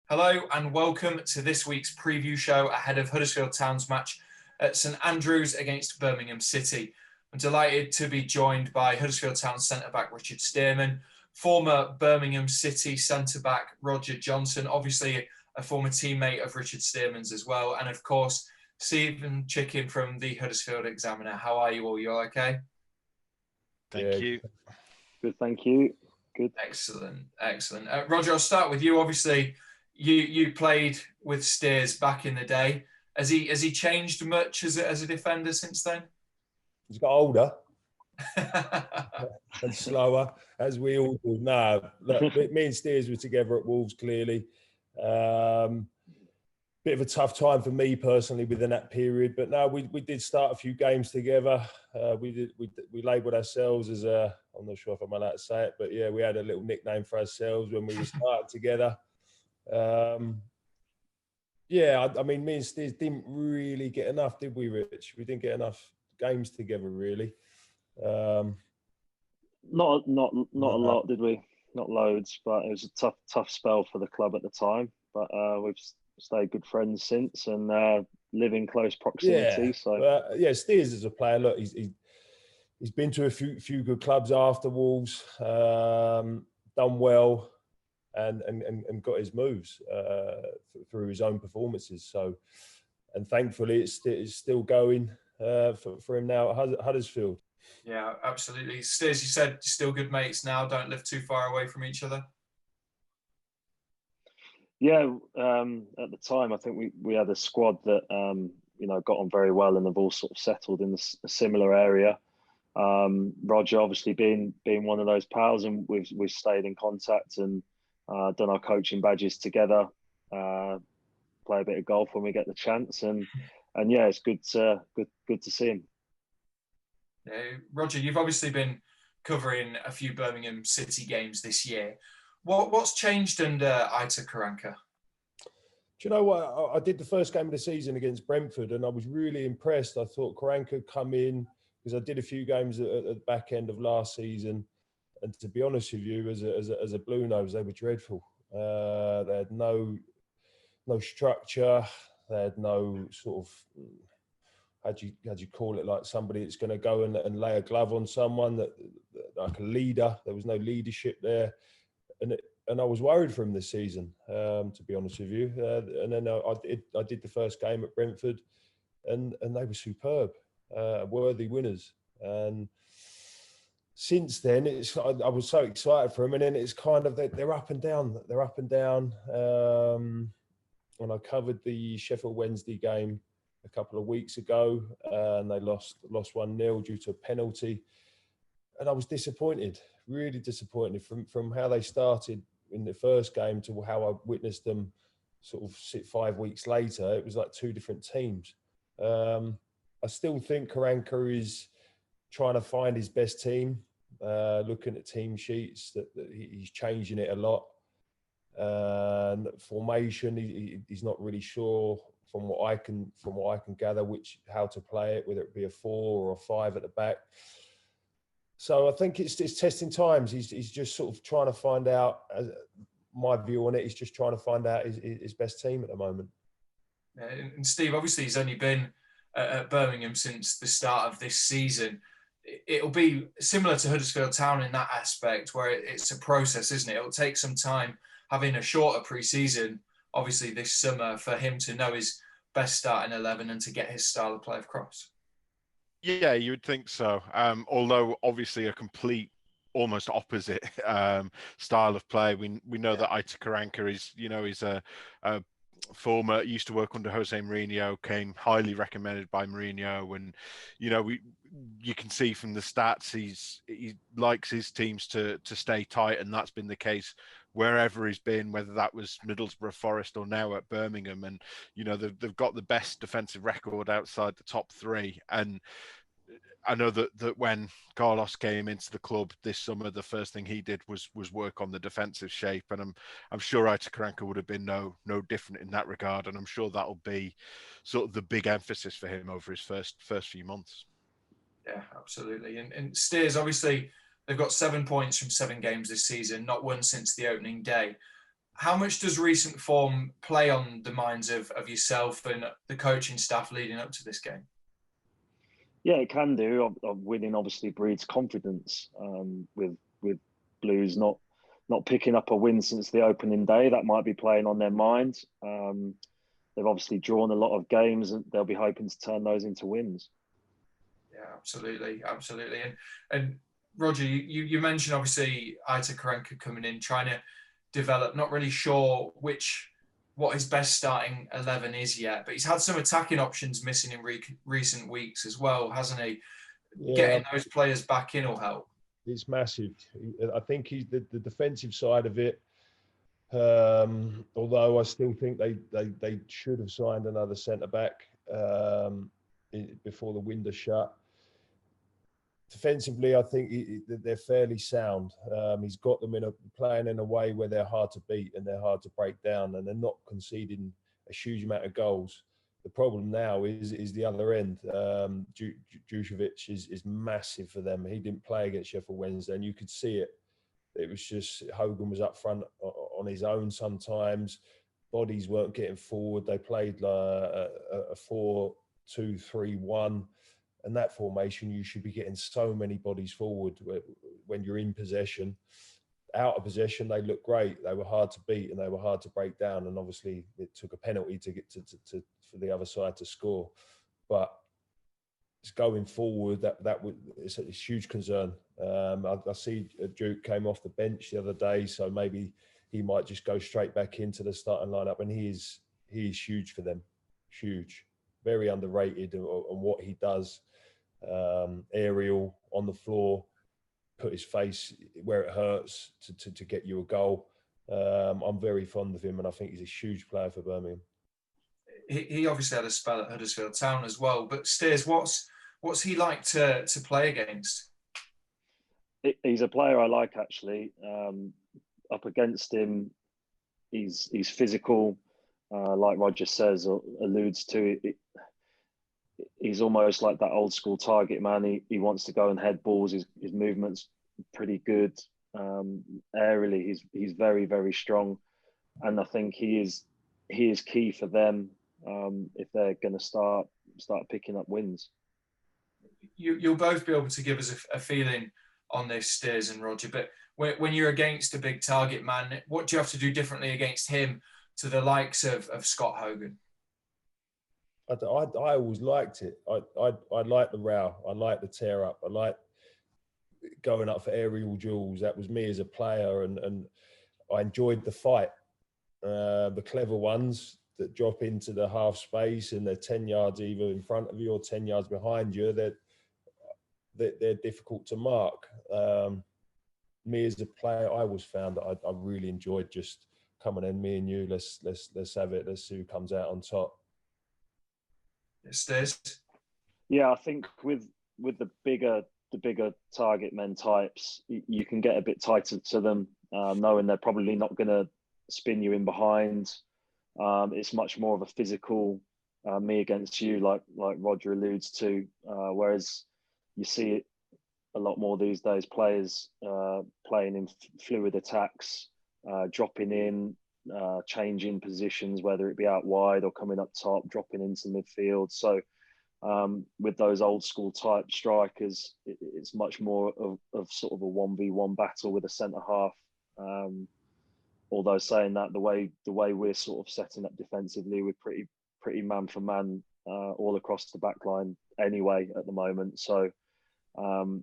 Hello and welcome to this week's preview show ahead of Huddersfield Town's match at St Andrews against Birmingham City. I'm delighted to be joined by Huddersfield Town centre-back Richard Stearman, former Birmingham City centre-back Roger Johnson, obviously a former teammate of Richard Stearman's as well, and of course Stephen Chicken from the Huddersfield Examiner. How are you all? You all okay? Thank you. Good, thank you. Good. Excellent. Roger, I'll start with you. Obviously, you played with Steers back in the day. Has he changed much as a defender since then? He's got older and slower, as we all do. No, look, me and Steers were together at Wolves, clearly. Bit of a tough time for me personally within that period, but no, we did start a few games together. We labelled ourselves as I'm not sure if I'm allowed to say it, but yeah, we had a little nickname for ourselves when we were starting together. Yeah, I mean, me and Steers didn't really get enough, did we, Rich? We didn't get enough games together, really. Not a lot, did we? Not loads, but it was a tough spell for the club at the time. But we've stayed good friends since and live in close proximity. Steers as a player, look, he's been to a few good clubs after Wolves, done well, and got his moves through his own performances. So, and thankfully, it's still going for him now at Huddersfield. Yeah, absolutely. Steers, you said still good mates now. Don't live too far away from each other. Yeah, at the time, I think we had a squad that got on very well and have all sort of settled in a similar area. Roger, obviously, being one of those pals, and we've stayed in contact and done our coaching badges together. Play a bit of golf when we get the chance, and yeah, it's good to see him. Roger, you've obviously been covering a few Birmingham City games this year. What's changed under Aitor Karanka? Do you know what? I did the first game of the season against Brentford, and I was really impressed. I thought Karanka would come in because I did a few games at the back end of last season, and to be honest with you, as a blue nose, they were dreadful. They had no structure. They had no sort of how'd you call it, like somebody that's going to go and lay a glove on someone, that like a leader. There was no leadership there. And I was worried for him this season, to be honest with you. And then I did the first game at Brentford, and they were superb, worthy winners. And since then, I was so excited for him. And then it's kind of they're up and down. They're up and down. When I covered the Sheffield Wednesday game a couple of weeks ago, and they lost 1-0 due to a penalty, and I was disappointed. Really disappointed from how they started in the first game to how I witnessed them sort of 5 weeks later. It was like two different teams. I still think Karanka is trying to find his best team, looking at team sheets, that he's changing it a lot. Formation, he's not really sure from what I can gather how to play it, whether it be a 4 or a 5 at the back. So I think it's testing times. He's just sort of trying to find out. My view on it, he's just trying to find out his best team at the moment. And Steve, obviously, he's only been at Birmingham since the start of this season. It'll be similar to Huddersfield Town in that aspect, where it's a process, isn't it? It'll take some time, having a shorter pre-season, obviously this summer, for him to know his best starting 11 and to get his style of play across. Yeah, you would think so. Although obviously a complete, almost opposite style of play. We know that Aitor Karanka is a former, used to work under Jose Mourinho, came highly recommended by Mourinho, and you can see from the stats he likes his teams to stay tight, and that's been the case wherever he's been, whether that was Middlesbrough, Forest, or now at Birmingham. And they've got the best defensive record outside the top 3. And I know that when Carlos came into the club this summer, the first thing he did was work on the defensive shape, and I'm sure Aitor Karanka would have been no different in that regard, and I'm sure that'll be sort of the big emphasis for him over his first few months. Yeah, absolutely. And Steers, obviously, they've got 7 points from 7 games this season, not one since the opening day. How much does recent form play on the minds of yourself and the coaching staff leading up to this game? Yeah, it can do. Winning obviously breeds confidence. With Blues not picking up a win since the opening day, that might be playing on their mind. They've obviously drawn a lot of games, and they'll be hoping to turn those into wins. Yeah, absolutely. And Roger, you mentioned obviously Aita Karanka coming in, trying to develop. Not really sure what his best starting 11 is yet, but he's had some attacking options missing in recent weeks as well, hasn't he? Yeah. Getting those players back in will help. It's massive. I think he's the defensive side of it. Although I still think they should have signed another centre back before the window shut. Defensively, I think they're fairly sound. He's got them playing in a way where they're hard to beat and they're hard to break down, and they're not conceding a huge amount of goals. The problem now is the other end. Djukovic is massive for them. He didn't play against Sheffield Wednesday, and you could see it. It was just Hogan was up front on his own sometimes. Bodies weren't getting forward. They played a 4-2-3-1. And that formation, you should be getting so many bodies forward when you're in possession. Out of possession, they looked great. They were hard to beat and they were hard to break down. And obviously, it took a penalty to get for the other side to score. But it's going forward, it's a huge concern. I see Duke came off the bench the other day, so maybe he might just go straight back into the starting lineup. And he is huge for them, huge, very underrated on what he does. Aerial on the floor, put his face where it hurts to get you a goal. I'm very fond of him, and I think he's a huge player for Birmingham. He obviously had a spell at Huddersfield Town as well. But Steers, what's he like to play against? He's a player I like, actually. Up against him, he's physical, like Roger says or alludes to. He's almost like that old school target man. He wants to go and head balls. His movement's pretty good. Aerially, he's very, very strong, and I think he is key for them if they're going to start picking up wins. You'll both be able to give us a feeling on this, Steers and Roger. But when you're against a big target man, what do you have to do differently against him to the likes of Scott Hogan? I always liked it. I like the row. I like the tear up. I like going up for aerial duels. That was me as a player, and I enjoyed the fight. The clever ones that drop into the half space and they're 10 yards either in front of you or 10 yards behind you. They're difficult to mark. Me as a player, I always found that I really enjoyed just coming in. Me and you, let's have it. Let's see who comes out on top. Steers? Yeah, I think with the bigger target men types, you can get a bit tighter to them, knowing they're probably not going to spin you in behind. It's much more of a physical me against you, like Roger alludes to. Whereas you see it a lot more these days, players playing in fluid attacks, dropping in, changing positions, whether it be out wide or coming up top, dropping into midfield. So with those old school type strikers, it's much more of sort of a 1v1 battle with a centre half. Although saying that, the way we're sort of setting up defensively, we're pretty man for man all across the back line anyway at the moment. So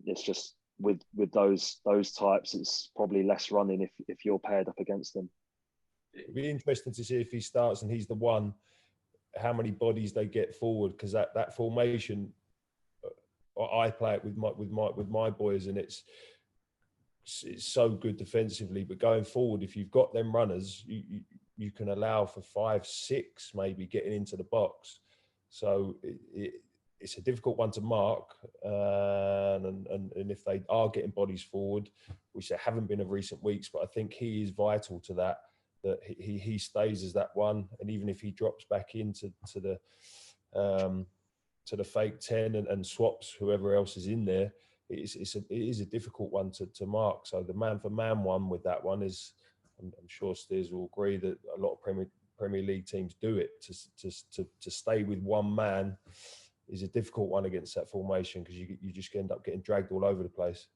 it's just with those types, it's probably less running if you're paired up against them. It'd be interesting to see if he starts and he's the one, how many bodies they get forward, because that formation, I play it with my boys, and it's so good defensively. But going forward, if you've got them runners, you can allow for 5, 6 maybe getting into the box. So it's a difficult one to mark, and if they are getting bodies forward, which they haven't been of recent weeks, but I think he is vital to that he stays as that one, and even if he drops back into the fake 10 and swaps whoever else is in there, it is a difficult one to mark. So the man for man one with that one is, I'm sure Steers will agree that a lot of Premier League teams do it. To stay with one man is a difficult one against that formation, because you just end up getting dragged all over the place.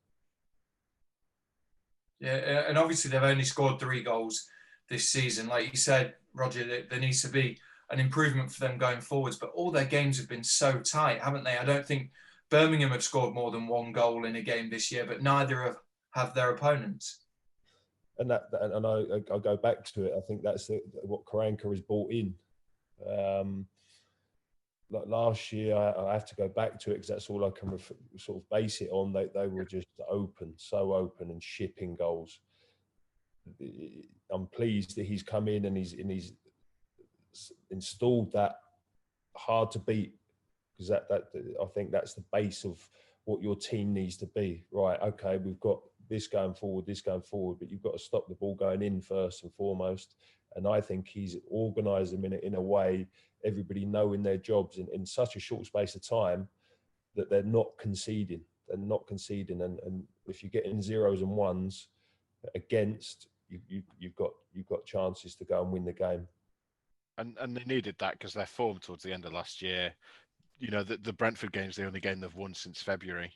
Yeah, and obviously they've only scored 3 goals this season. Like you said, Roger, there needs to be an improvement for them going forwards, but all their games have been so tight, haven't they? I don't think Birmingham have scored more than 1 goal in a game this year, but neither have their opponents. And I go back to it. I think that's what Karanka has brought in. Like last year, I have to go back to it because that's all I can sort of base it on. They were just so open and shipping goals. I'm pleased that he's come in and he's installed that hard to beat, because that I think that's the base of what your team needs to be. Right, okay, we've got this going forward, but you've got to stop the ball going in first and foremost. And I think he's organised them in a way, everybody knowing their jobs in such a short space of time, that they're not conceding. And if you're getting 0s and 1s against, you've got chances to go and win the game. And they needed that, because their form towards the end of last year, you know, the Brentford game's the only game they've won since February.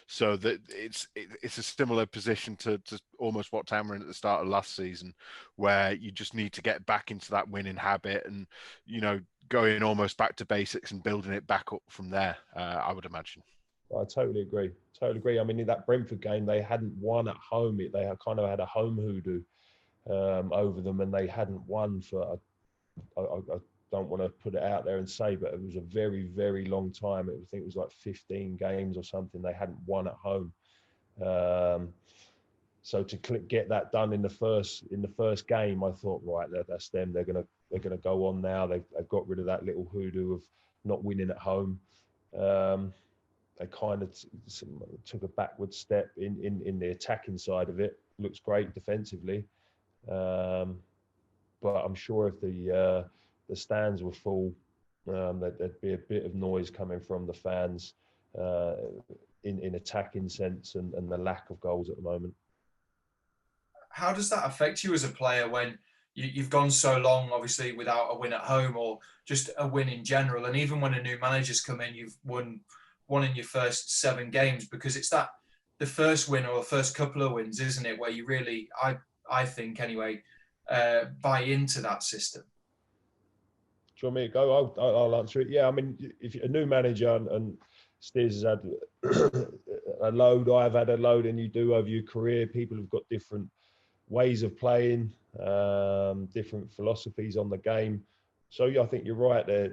So that it's a similar position to almost what Town were in at the start of last season, where you just need to get back into that winning habit and, you know, going almost back to basics and building it back up from there, I would imagine. I totally agree. I mean, in that Brentford game, they hadn't won at home. They kind of had a home hoodoo over them, and they hadn't won for, I don't want to put it out there and say, but it was a very, very long time. I think it was like 15 games or something. They hadn't won at home. So to get that done in the first game, I thought, right, that's them. They're gonna go on now. They've got rid of that little hoodoo of not winning at home. They kind of took a backward step in the attacking side of it. Looks great defensively, but I'm sure if the stands were full, there'd be a bit of noise coming from the fans in attacking sense, and the lack of goals at the moment. How does that affect you as a player when you've gone so long, obviously, without a win at home or just a win in general? And even when a new manager's come in, you've won in your first 7 games, because it's the first win or the first couple of wins, isn't it, where you really, I think anyway, buy into that system. Do you want me to go? I'll answer it. Yeah, I mean, if a new manager, and Steers has had a load, I've had a load, and you do over your career, people have got different ways of playing, different philosophies on the game. So yeah, I think you're right there.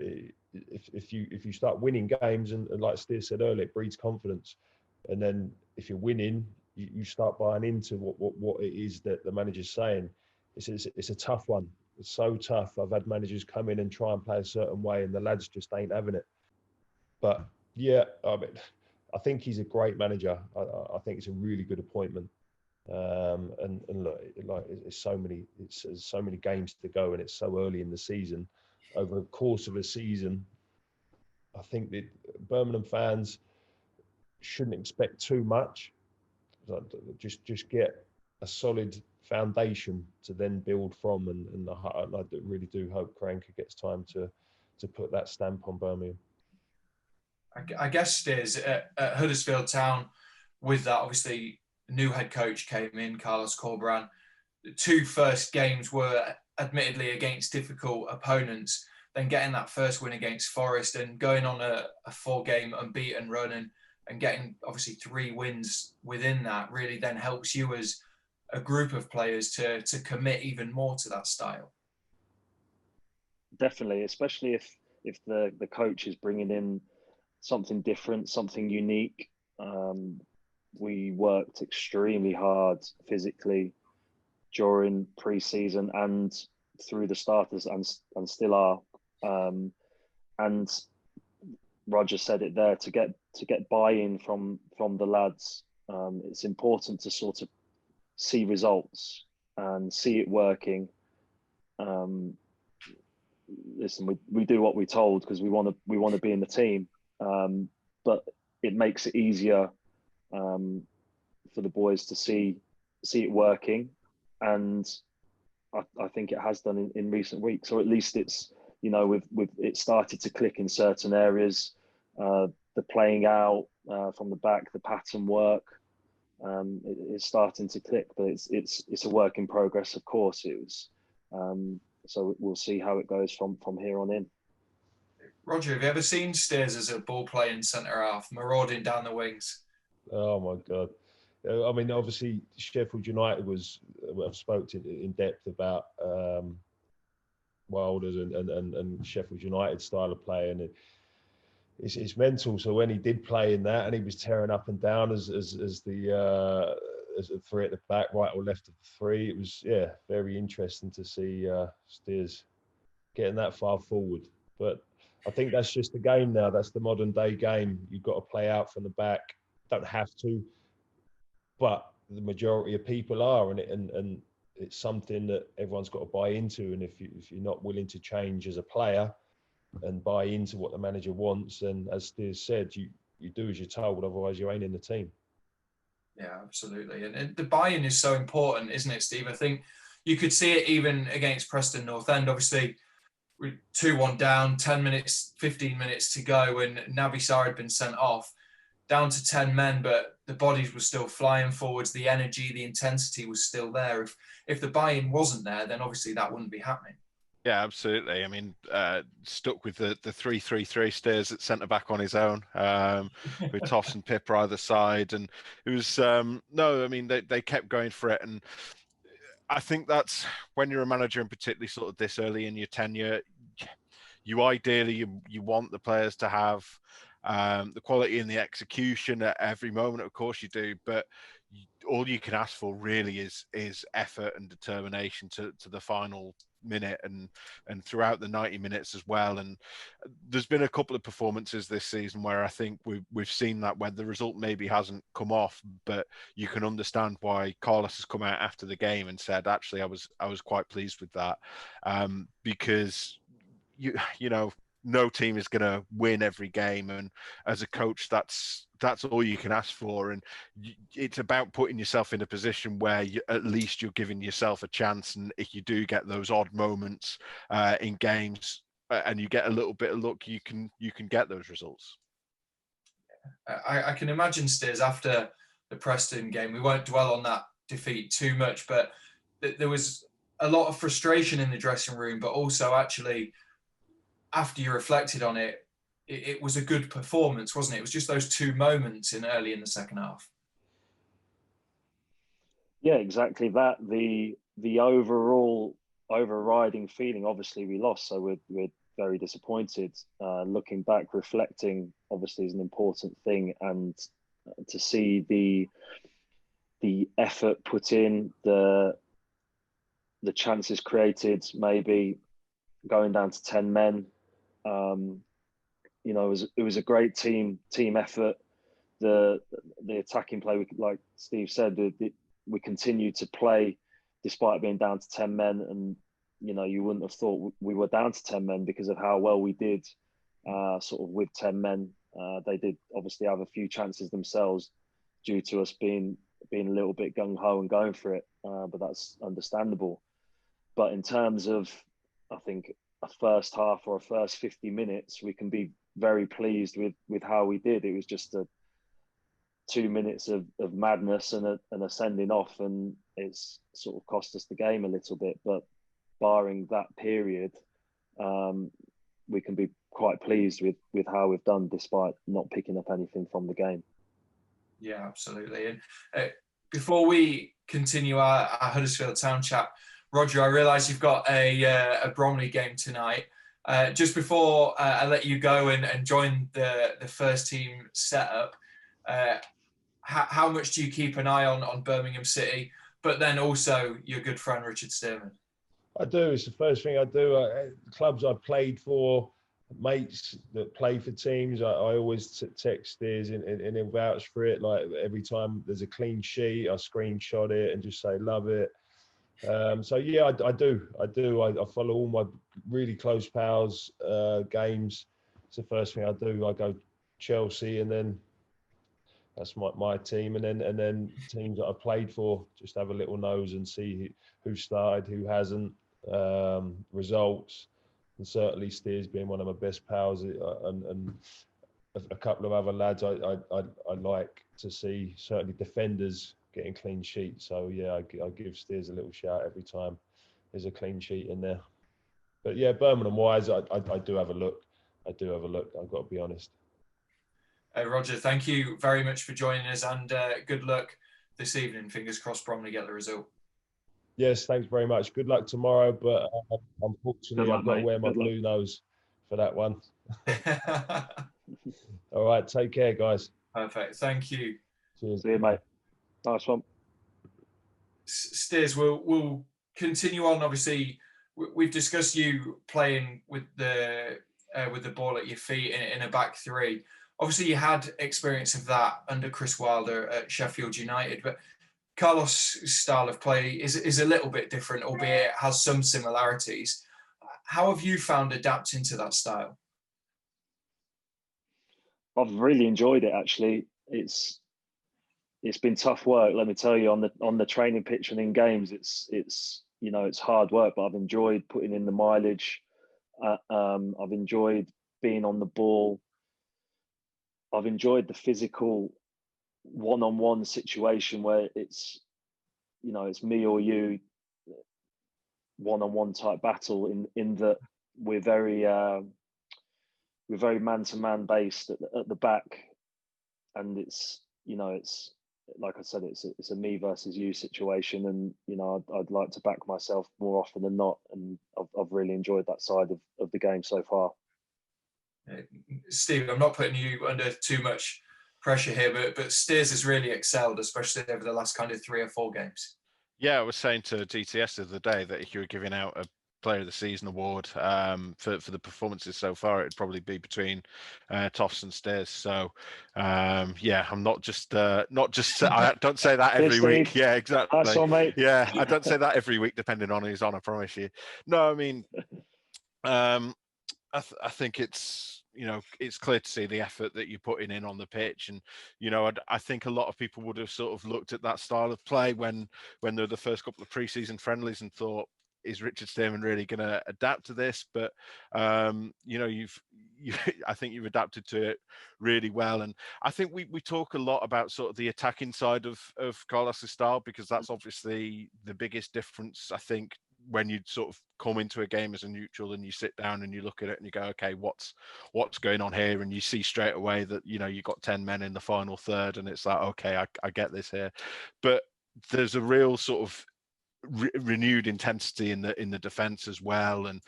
If you start winning games, and like Steers said earlier, it breeds confidence. And then if you're winning, you start buying into what it is that the manager's saying. It's a tough one. It's so tough. I've had managers come in and try and play a certain way, and the lads just ain't having it. But yeah, I mean, I think he's a great manager. I think it's a really good appointment. And look, like there's so many games to go, and it's so early in the season. Over the course of a season, I think that Birmingham fans shouldn't expect too much. Just get a solid foundation to then build from, and I really do hope Karanka gets time to put that stamp on Birmingham. I guess Steers at Huddersfield Town, with that, obviously new head coach came in, Carlos Corberán. The 2 first games were admittedly against difficult opponents, then getting that first win against Forest and going on a 4-game unbeaten run and getting obviously 3 wins within that really then helps you as a group of players to commit even more to that style. Definitely, especially if the coach is bringing in something different, something unique. We worked extremely hard physically during pre-season and through the starters, and still are. And Roger said it there, to get buy-in from the lads. It's important to sort of see results and see it working. Listen, we do what we're told because we want to be in the team, but it makes it easier for the boys to see it working, and I think it has done in recent weeks, or at least it's, you know, with it started to click in certain areas. The playing out from the back, the pattern work, it's starting to click, but it's a work in progress. Of course, it was. So we'll see how it goes from here on in. Roger, have you ever seen Steers as a ball playing centre half, marauding down the wings? Oh my God. I mean, obviously Sheffield United was, I've spoken in depth about Wilders and Sheffield United style of play, and it's mental. So when he did play in that, and he was tearing up and down as the as a three at the back, right or left of the three, it was very interesting to see Steers getting that far forward. But I think that's just the game now. That's the modern day game. You've got to play out from the back. Don't have to, but the majority of people are, and it's something that everyone's got to buy into. And if you're not willing to change as a player and buy into what the manager wants, then as Steers said, you do as you're told, otherwise you ain't in the team. Yeah, absolutely. And the buy-in is so important, isn't it, Steve? I think you could see it even against Preston North End. Obviously, 2-1 down, 10 minutes, 15 minutes to go, and Naby Sarr had been sent off, down to 10 men, but the bodies were still flying forwards. The energy, the intensity was still there. If the buy-in wasn't there, then obviously that wouldn't be happening. Yeah, absolutely. I mean, stuck with the 3-3-3, Steers at centre back on his own, with Toss and Pippa either side, and it was no. I mean, they kept going for it, and I think that's when you're a manager, and particularly sort of this early in your tenure, you ideally you want the players to have the quality and the execution at every moment. Of course you do, but all you can ask for really is effort and determination to the final minute and throughout the 90 minutes as well. And there's been a couple of performances this season where I think we've seen that, when the result maybe hasn't come off, but you can understand why Carlos has come out after the game and said, actually, I was quite pleased with that, because you know, no team is going to win every game, and as a coach, that's all you can ask for. And it's about putting yourself in a position where at least you're giving yourself a chance. And if you do get those odd moments in games, and you get a little bit of luck, you can get those results. I can imagine, Steers, after the Preston game, we won't dwell on that defeat too much, but there was a lot of frustration in the dressing room, but also actually, after you reflected on it, it was a good performance, wasn't it? It was just those two moments early in the second half. Yeah, exactly that. The overall overriding feeling, obviously we lost, so we're very disappointed. Looking back, reflecting obviously is an important thing, and to see the effort put in, the chances created, maybe going down to 10 men. You know, it was a great team effort. The attacking play, like Steve said, we continued to play despite being down to 10 men, and you know, you wouldn't have thought we were down to 10 men because of how well we did sort of with 10 men. They did obviously have a few chances themselves due to us being a little bit gung-ho and going for it, but that's understandable. But in terms of, I think, a first half or a first 50 minutes, we can be very pleased with how we did. It was just 2 minutes of madness and a sending off, and it's sort of cost us the game a little bit. But barring that period, we can be quite pleased with how we've done, despite not picking up anything from the game. Yeah, absolutely. And before we continue our Huddersfield Town chat, Roger, I realise you've got a Bromley game tonight. Just before I let you go and join the first team setup, how much do you keep an eye on Birmingham City, but then also your good friend Richard Stearman? I do. It's the first thing I do. Clubs I've played for, mates that play for teams, I always text Steers and he'll vouch for it. Like every time there's a clean sheet, I screenshot it and just say love it. So yeah, I do. I follow all my really close pals' games. It's the first thing I do. I go Chelsea, and then that's my team, and then teams that I played for, just have a little nose and see who started, who hasn't, results, and certainly Steers being one of my best pals, and a couple of other lads I like to see, certainly defenders getting clean sheets. So yeah, I give Steers a little shout every time there's a clean sheet in there. But yeah, Birmingham wise, I do have a look. I've got to be honest. Roger, thank you very much for joining us, and good luck this evening. Fingers crossed Bromley get the result. Yes, thanks very much. Good luck tomorrow, but unfortunately luck, I've got to mate. wear my Good luck. blue nose for that one. All right, take care, guys. Perfect. Thank you. Cheers. See you, mate. Nice one. Steers, we'll continue on. Obviously, we've discussed you playing with the ball at your feet in a back three. Obviously, you had experience of that under Chris Wilder at Sheffield United, but Carlos' style of play is a little bit different, albeit it has some similarities. How have you found adapting to that style? I've really enjoyed it, actually. It's been tough work, let me tell you, on the training pitch and in games. It's hard work, but I've enjoyed putting in the mileage. I've enjoyed being on the ball. I've enjoyed the physical one-on-one situation where it's me or you, one-on-one type battle, in that we're very man-to-man based at the back, and it's like I said, it's a me versus you situation, and I'd like to back myself more often than not, and I've really enjoyed that side of the game so far. Steve, I'm not putting you under too much pressure here, but Steers has really excelled, especially over the last kind of 3 or 4 games. Yeah, I was saying to DTS the other day that if you were giving out a Player of the Season award for the performances so far, it'd probably be between Toffs and Steers. So yeah, I'm not just I don't say that every week. Yeah, exactly. Nice one, mate. Yeah, I don't say that every week, depending on who's on. I promise you. No, I mean, I think it's it's clear to see the effort that you're putting in on the pitch, and I think a lot of people would have sort of looked at that style of play when there were the first couple of pre-season friendlies and thought, is Richard Stearman really going to adapt to this? But I think you've adapted to it really well, and I think we talk a lot about sort of the attacking side of Carlos' style, because that's obviously the biggest difference, I think, when you sort of come into a game as a neutral and you sit down and you look at it and you go, okay, what's going on here? And you see straight away that you've got 10 men in the final third, and it's like, okay, I get this here. But there's a real sort of renewed intensity in the defense as well, and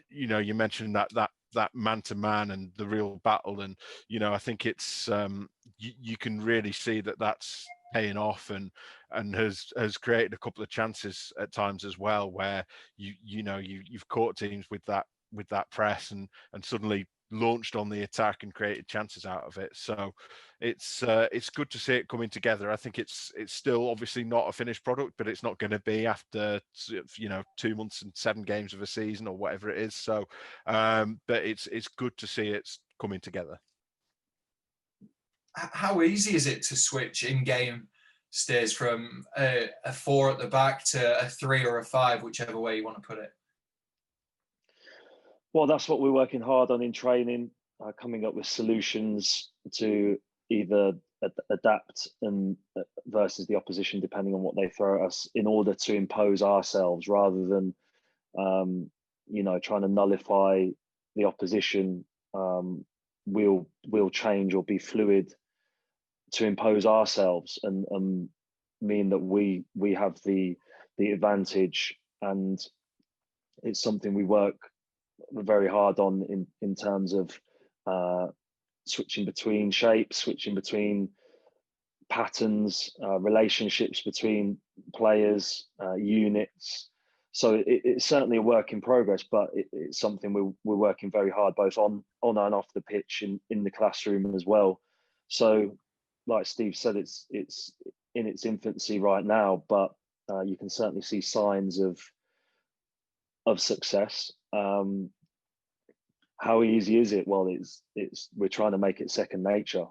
you mentioned that man-to-man and the real battle, and I think it's you can really see that that's paying off, and has created a couple of chances at times as well, where you've caught teams with that press and suddenly launched on the attack and created chances out of it. So it's good to see it coming together. I think it's still obviously not a finished product, but it's not going to be after 2 months and 7 games of a season or whatever it is. So but it's good to see it's coming together. How easy is it to switch in game, Steers, from a 4 at the back to a 3 or a 5, whichever way you want to put it? Well, that's what we're working hard on in training, coming up with solutions to either adapt and versus the opposition, depending on what they throw at us, in order to impose ourselves, rather than trying to nullify the opposition. We'll change or be fluid to impose ourselves and mean that we have the advantage, and it's something we work very hard on in terms of switching between shapes, switching between patterns, relationships between players, units. So it's certainly a work in progress, but it's something we're working very hard, both on and off the pitch, in the classroom as well. So like Steve said, it's in its infancy right now, but you can certainly see signs of success. How easy is it? Well, it's we're trying to make it second nature.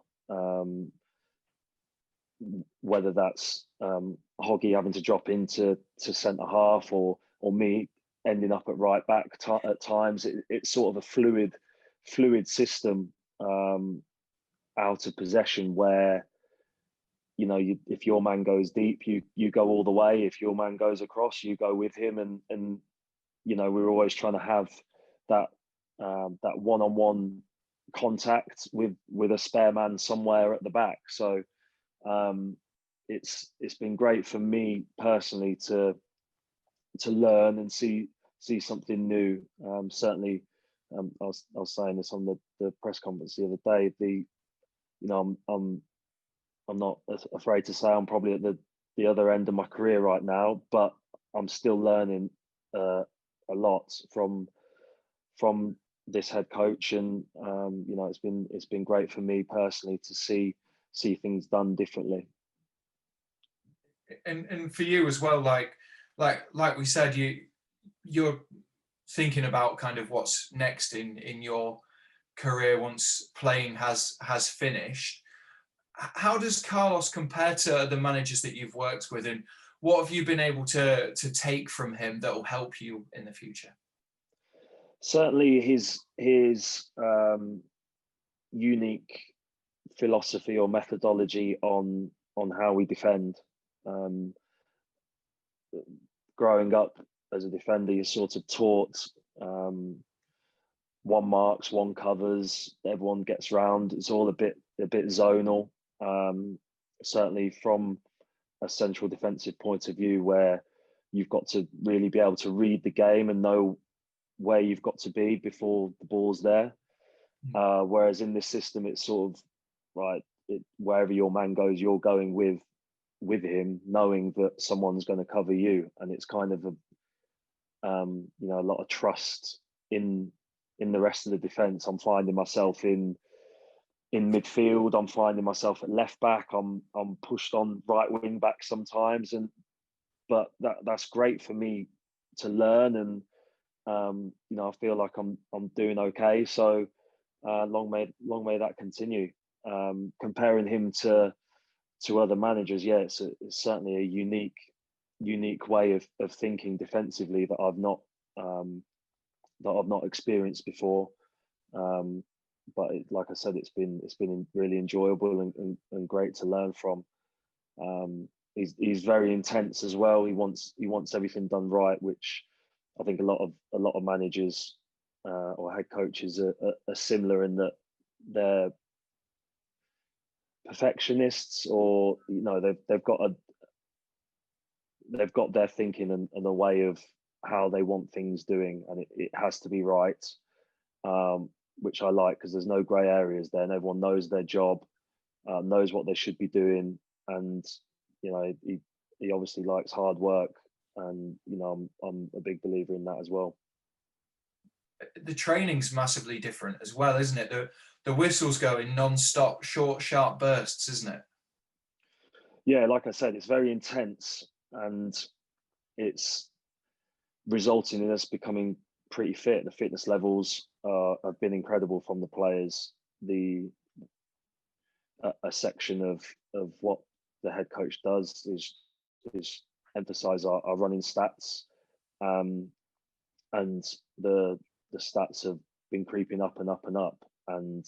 whether that's Hoggy having to drop into centre half, or me ending up at right back at times. It's sort of a fluid system out of possession, where if your man goes deep, you go all the way. If your man goes across, you go with him, and we're always trying to have that one-on-one contact with a spare man somewhere at the back. So it's been great for me personally to learn and see something new. Certainly, I was saying this on the press conference the other day. I'm not afraid to say I'm probably at the other end of my career right now, but I'm still learning a lot from this head coach, and it's been great for me personally to see things done differently. And for you as well, like we said, you're thinking about kind of what's next in your career once playing has finished. How does Carlos compare to the managers that you've worked with, and what have you been able to take from him that will help you in the future? Certainly his unique philosophy or methodology on how we defend. Growing up as a defender, you're sort of taught one marks, one covers, everyone gets round. It's all a bit zonal. Certainly from a central defensive point of view, where you've got to really be able to read the game and know where you've got to be before the ball's there. Whereas in this system, it's sort of right, wherever your man goes, you're going with him, knowing that someone's going to cover you, and it's kind of a lot of trust in the rest of the defence. I'm finding myself in midfield. I'm finding myself at left back. I'm pushed on right wing back sometimes, but that's great for me to learn, and I feel like I'm doing okay. So long may that continue. Comparing him to other managers, yeah, it's certainly a unique way of thinking defensively that I've not experienced before. But like I said, it's been really enjoyable and great to learn from. He's very intense as well. He wants everything done right, which I think a lot of managers or head coaches are similar in that they're perfectionists, or they've got their thinking and a way of how they want things doing, and it has to be right, which I like, because there's no grey areas there, and everyone knows their job, knows what they should be doing, and he obviously likes hard work, and I'm a big believer in that as well. The training's massively different as well, isn't it? The whistles go in non-stop, short, sharp bursts, isn't it? Yeah, like I said, it's very intense, and it's resulting in us becoming pretty fit. The fitness levels have been incredible from the players. A section of what the head coach does is emphasize our running stats, and the stats have been creeping up and up and up, and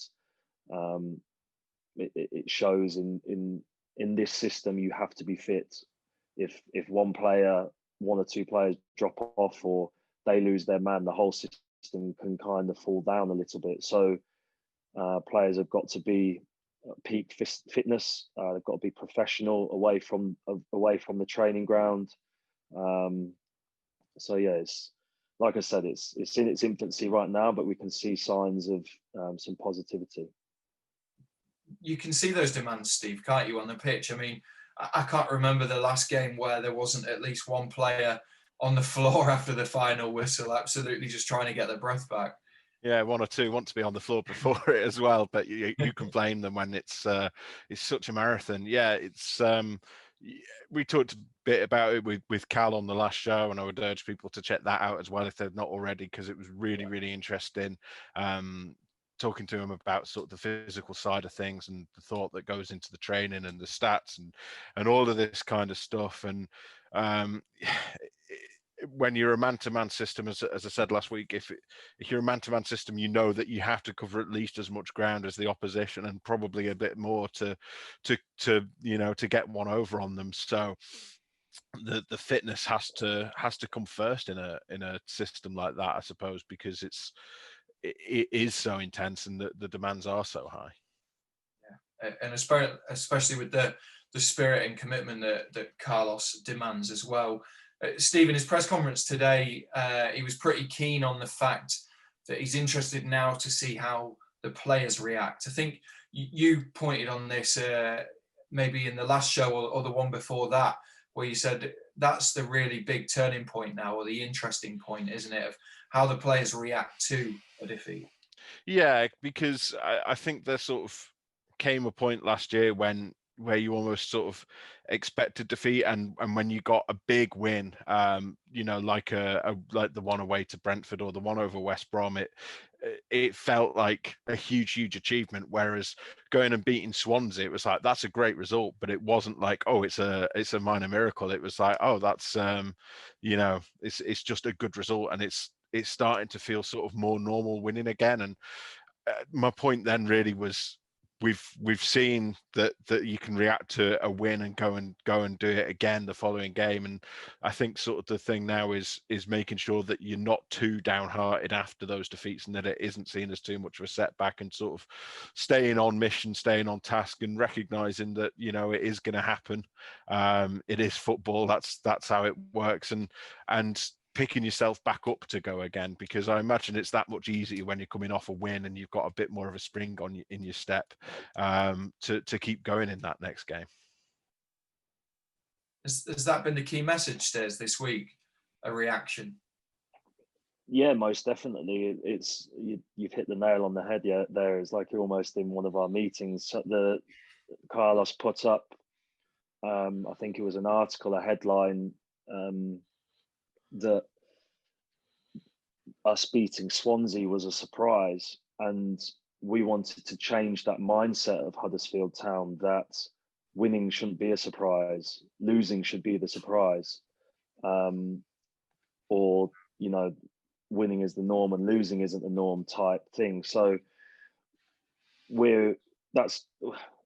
it shows in this system. You have to be fit. If one or two players drop off, or they lose their man, the whole system can kind of fall down a little bit. So players have got to be peak fitness. They've got to be professional away from the training ground. So yeah, it's like I said, it's in its infancy right now, but we can see signs of some positivity. You can see those demands, Steve, can't you, on the pitch? I mean, I can't remember the last game where there wasn't at least one player on the floor after the final whistle, absolutely just trying to get their breath back. Yeah, one or two want to be on the floor before it as well, but you can blame them when it's such a marathon. Yeah, it's we talked a bit about it with Cal on the last show, and I would urge people to check that out as well if they've not already, because it was really, really interesting. talking to him about sort of the physical side of things and the thought that goes into the training and the stats and all of this kind of stuff. And when you're a man-to-man system, as I said last week, if you're a man-to-man system, you know that you have to cover at least as much ground as the opposition, and probably a bit more to get one over on them. So the fitness has to come first in a system like that, I suppose, because it is so intense and the demands are so high. Yeah, and especially with the spirit and commitment that Carlos demands as well. Steve, in his press conference today, he was pretty keen on the fact that he's interested now to see how the players react. I think you pointed on this maybe in the last show or the one before that, where you said that's the really big turning point now, or the interesting point, isn't it, of how the players react to a defeat? Yeah, because I think there sort of came a point last year where you almost sort of expected defeat, and when you got a big win, like like the one away to Brentford or the one over West Brom, it felt like a huge achievement. Whereas going and beating Swansea, it was like, that's a great result, but it wasn't like, oh, it's a minor miracle. It was like, oh, that's it's just a good result, and it's starting to feel sort of more normal winning again. And my point then really was, we've seen that you can react to a win and go and do it again the following game. And I think sort of the thing now is making sure that you're not too downhearted after those defeats, and that it isn't seen as too much of a setback, and sort of staying on mission, staying on task, and recognizing that it is going to happen. It is football. That's how it works, and picking yourself back up to go again, because I imagine it's that much easier when you're coming off a win and you've got a bit more of a spring in your step to keep going in that next game. Has that been the key message, Stairs, this week? A reaction? Yeah, most definitely. You've hit the nail on the head. Yeah, there. It's like you're almost in one of our meetings. The Carlos put up, I think it was an article, a headline, that us beating Swansea was a surprise, and we wanted to change that mindset of Huddersfield Town, that winning shouldn't be a surprise, losing should be the surprise, or winning is the norm and losing isn't the norm type thing. So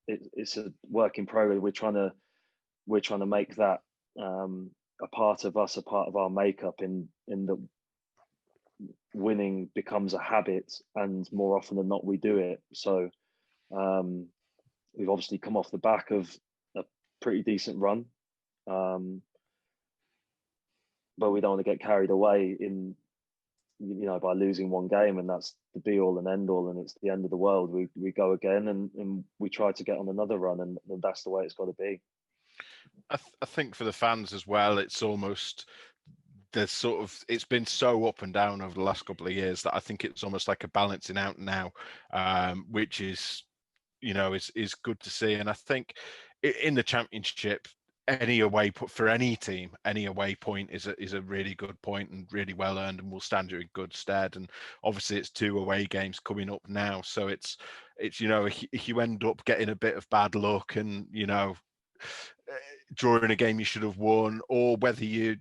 it's a work in progress. We're trying to make that a part of us, a part of our makeup, in that winning becomes a habit, and more often than not we do it. So we've obviously come off the back of a pretty decent run, but we don't want to get carried away by losing one game, and that's the be all and end all, and it's the end of the world. We go again, and we try to get on another run, and that's the way it's got to be. I think for the fans as well, it's almost, it's been so up and down over the last couple of years that I think it's almost like a balancing out now, which is good to see. And I think in the Championship, any away for any team, any away point is a really good point and really well earned, and will stand you in good stead. And obviously it's 2 away games coming up now, so it's if you end up getting a bit of bad luck and drawing a game you should have won, or whether you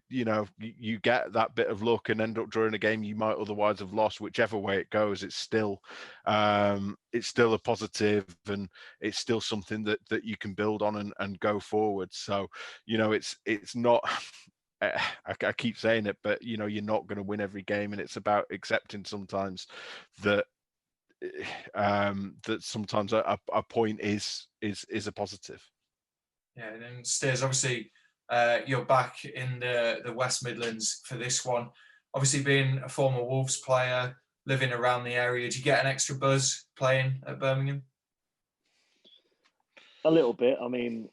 get that bit of luck and end up drawing a game you might otherwise have lost, whichever way it goes, it's still a positive, and it's still something that you can build on and go forward. So it's not I keep saying it, but you're not going to win every game, and it's about accepting sometimes that sometimes a point is a positive. Yeah, and then Stairs, obviously you're back in the West Midlands for this one. Obviously being a former Wolves player, living around the area, did you get an extra buzz playing at Birmingham? A little bit. I mean,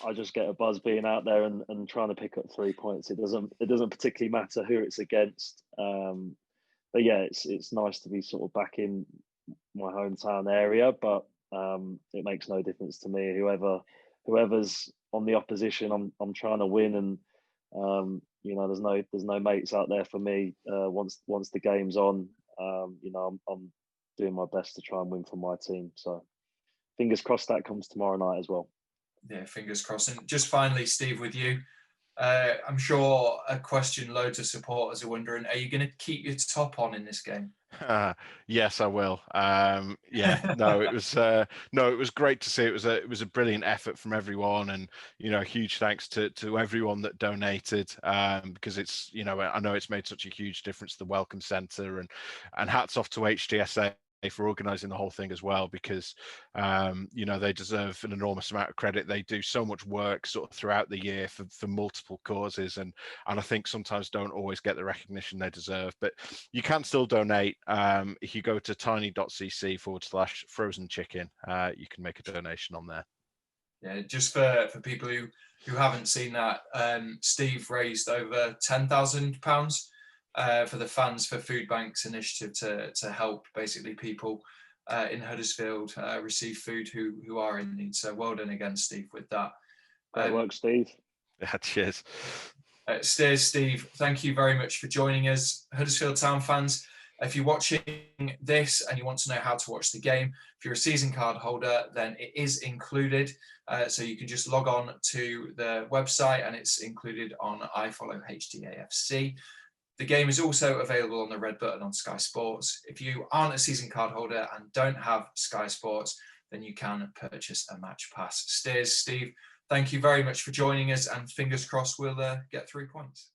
I just get a buzz being out there and trying to pick up 3 points. It doesn't particularly matter who it's against. But yeah, it's nice to be sort of back in my hometown area, but it makes no difference to me. Whoever's on the opposition, I'm trying to win, and there's no mates out there for me. Once the game's on, I'm doing my best to try and win for my team. So fingers crossed that comes tomorrow night as well. Yeah, fingers crossed. And just finally, Steve, with you, I'm sure a question loads of supporters are wondering: are you going to keep your top on in this game? Yes, I will. Yeah, no, it was great to see. It was a brilliant effort from everyone, and huge thanks to everyone that donated, because it's I know it's made such a huge difference to the Welcome Centre, and hats off to HTSA for organising the whole thing as well, because they deserve an enormous amount of credit. They do so much work sort of throughout the year for multiple causes, and I think sometimes don't always get the recognition they deserve. But you can still donate. If you go to tiny.cc/frozen chicken, you can make a donation on there. Yeah, just for people who haven't seen that, Steve raised over £10,000 for the Fans for Food Banks initiative to help basically people in Huddersfield receive food who are in need. So well done again, Steve, with that. Great work, Steve. Yeah, cheers. Steve, thank you very much for joining us. Huddersfield Town fans, if you're watching this and you want to know how to watch the game, if you're a season card holder, then it is included. So you can just log on to the website and it's included on iFollow HDAFC. The game is also available on the red button on Sky Sports. If you aren't a season card holder and don't have Sky Sports, then you can purchase a match pass. Steve, thank you very much for joining us, and fingers crossed we'll get 3 points.